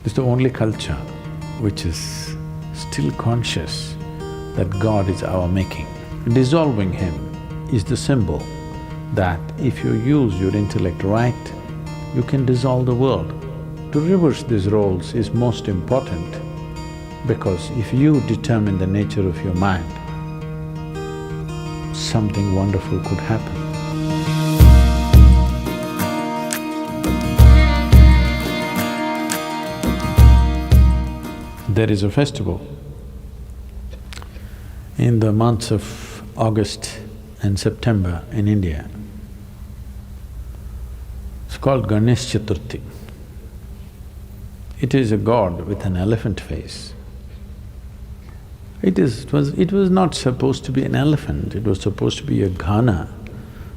It's the only culture which is still conscious that God is our making. Dissolving Him is the symbol that if you use your intellect right, you can dissolve the world. To reverse these roles is most important because if you determine the nature of your mind, something wonderful could happen. There is a festival in the months of August and September in India. It's called Ganesh Chaturthi. It is a god with an elephant face. It was not supposed to be an elephant, it was supposed to be a ghana.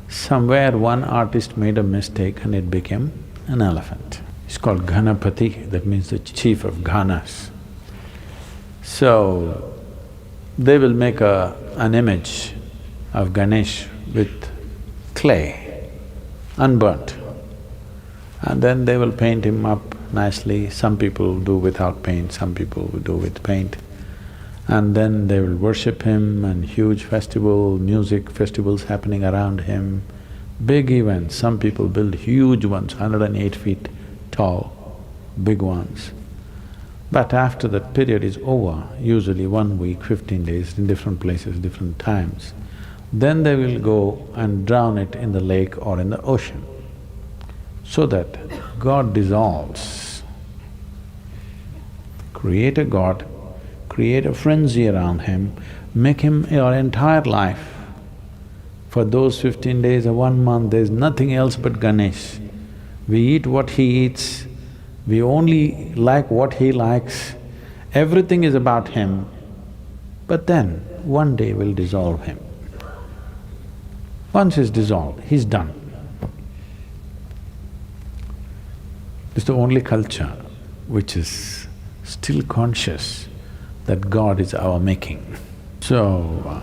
Somewhere one artist made a mistake and it became an elephant. It's called Ganapati, that means the chief of ghanas. So, they will make an image of Ganesh with clay, unburnt, and then they will paint him up nicely. Some people do without paint, some people will do with paint. And then they will worship him and huge festival, music festivals happening around him, big events. Some people build huge ones, 108 feet tall, big ones. But after that period is over, usually 1 week, 15 days, in different places, different times, then they will go and drown it in the lake or in the ocean, so that God dissolves. Create a god, create a frenzy around him, make him your entire life. For those 15 days or 1 month, there's nothing else but Ganesh. We eat what he eats, we only like what he likes, everything is about him, but then one day we'll dissolve him. Once he's dissolved, he's done. It's the only culture which is still conscious that God is our making. So,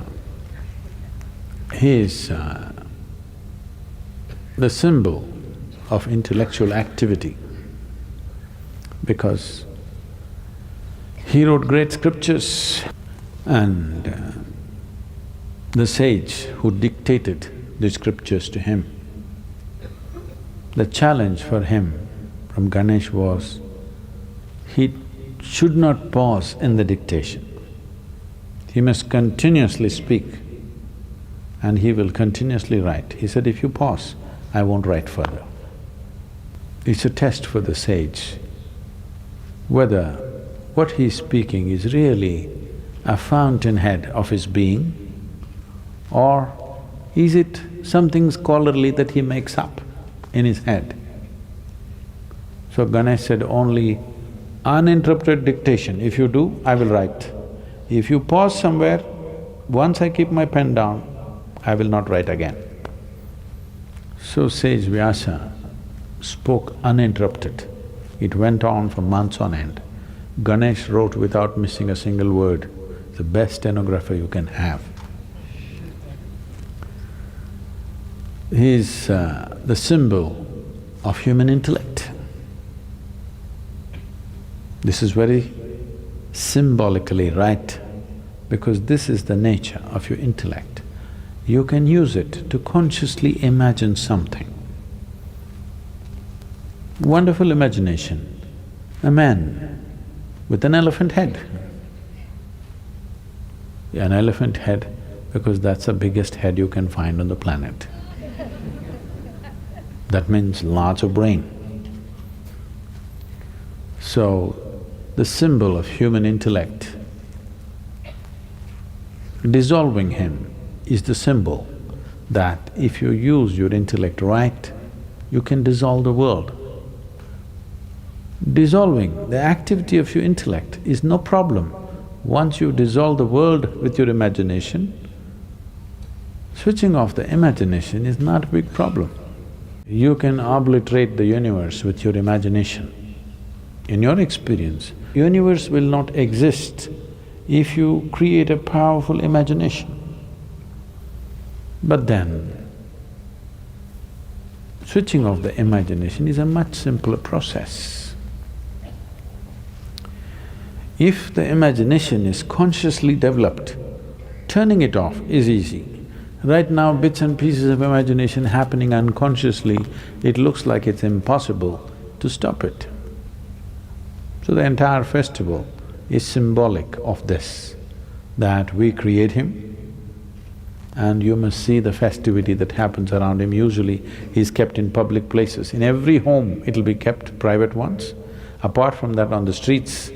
he is the symbol of intellectual activity because he wrote great scriptures and the sage who dictated the scriptures to him, the challenge for him from Ganesh was, he should not pause in the dictation. He must continuously speak and he will continuously write. He said, if you pause, I won't write further. It's a test for the sage, whether what he's speaking is really a fountainhead of his being or is it something scholarly that he makes up in his head. So Ganesh said, only uninterrupted dictation, if you do, I will write. If you pause somewhere, once I keep my pen down, I will not write again. So sage Vyasa spoke uninterrupted. It went on for months on end. Ganesh wrote without missing a single word, the best stenographer you can have. He is the symbol of human intellect. This is very symbolically right because this is the nature of your intellect. You can use it to consciously imagine something. Wonderful imagination, a man with an elephant head. An elephant head because that's the biggest head you can find on the planet. That means lots of brain. So, the symbol of human intellect, dissolving him is the symbol that if you use your intellect right, you can dissolve the world. Dissolving the activity of your intellect is no problem. Once you dissolve the world with your imagination, switching off the imagination is not a big problem. You can obliterate the universe with your imagination. In your experience, universe will not exist if you create a powerful imagination. But then, switching off the imagination is a much simpler process. If the imagination is consciously developed, turning it off is easy. Right now, bits and pieces of imagination happening unconsciously, it looks like it's impossible to stop it. So the entire festival is symbolic of this, that we create him and you must see the festivity that happens around him. Usually he's kept in public places. In every home it'll be kept, private ones. Apart from that, on the streets,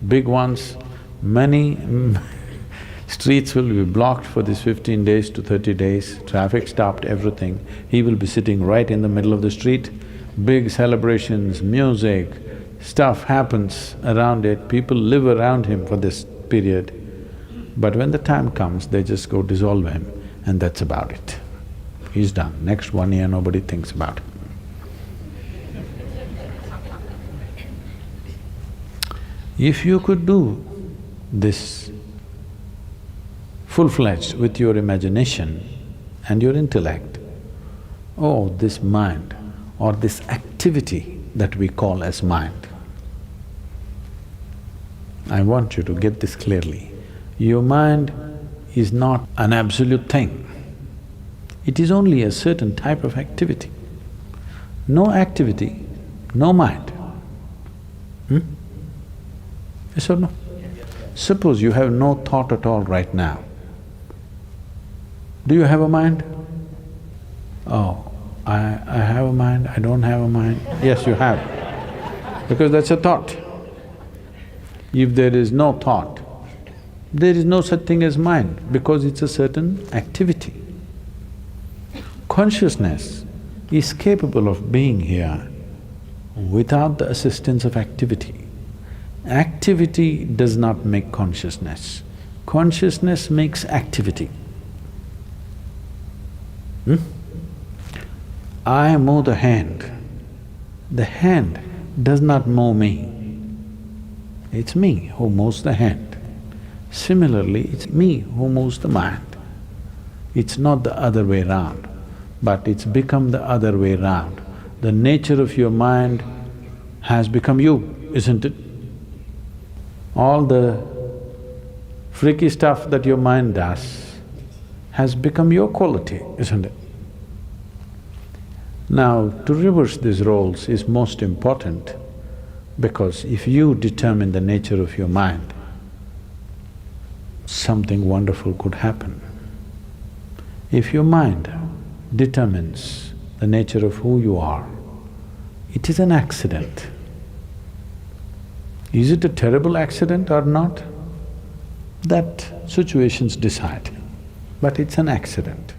big ones, many streets will be blocked for this 15 days to 30 days, traffic stopped, everything. He will be sitting right in the middle of the street, big celebrations, music, stuff happens around it, people live around him for this period. But when the time comes, they just go dissolve him and that's about it. He's done. Next 1 year, nobody thinks about it. If you could do this full-fledged with your imagination and your intellect, oh, this mind or this activity that we call as mind, I want you to get this clearly. Your mind is not an absolute thing. It is only a certain type of activity. No activity, no mind. Yes or no? Suppose you have no thought at all right now. Do you have a mind? Oh, I have a mind, I don't have a mind. Yes, you have, because that's a thought. If there is no thought, there is no such thing as mind because it's a certain activity. Consciousness is capable of being here without the assistance of activity. Activity does not make consciousness. Consciousness makes activity. I move the hand does not move me. It's me who moves the hand. Similarly, it's me who moves the mind. It's not the other way round, but it's become the other way round. The nature of your mind has become you, isn't it? All the freaky stuff that your mind does has become your quality, isn't it? Now, to reverse these roles is most important because if you determine the nature of your mind, something wonderful could happen. If your mind determines the nature of who you are, it is an accident. Is it a terrible accident or not? That situations decide, but it's an accident.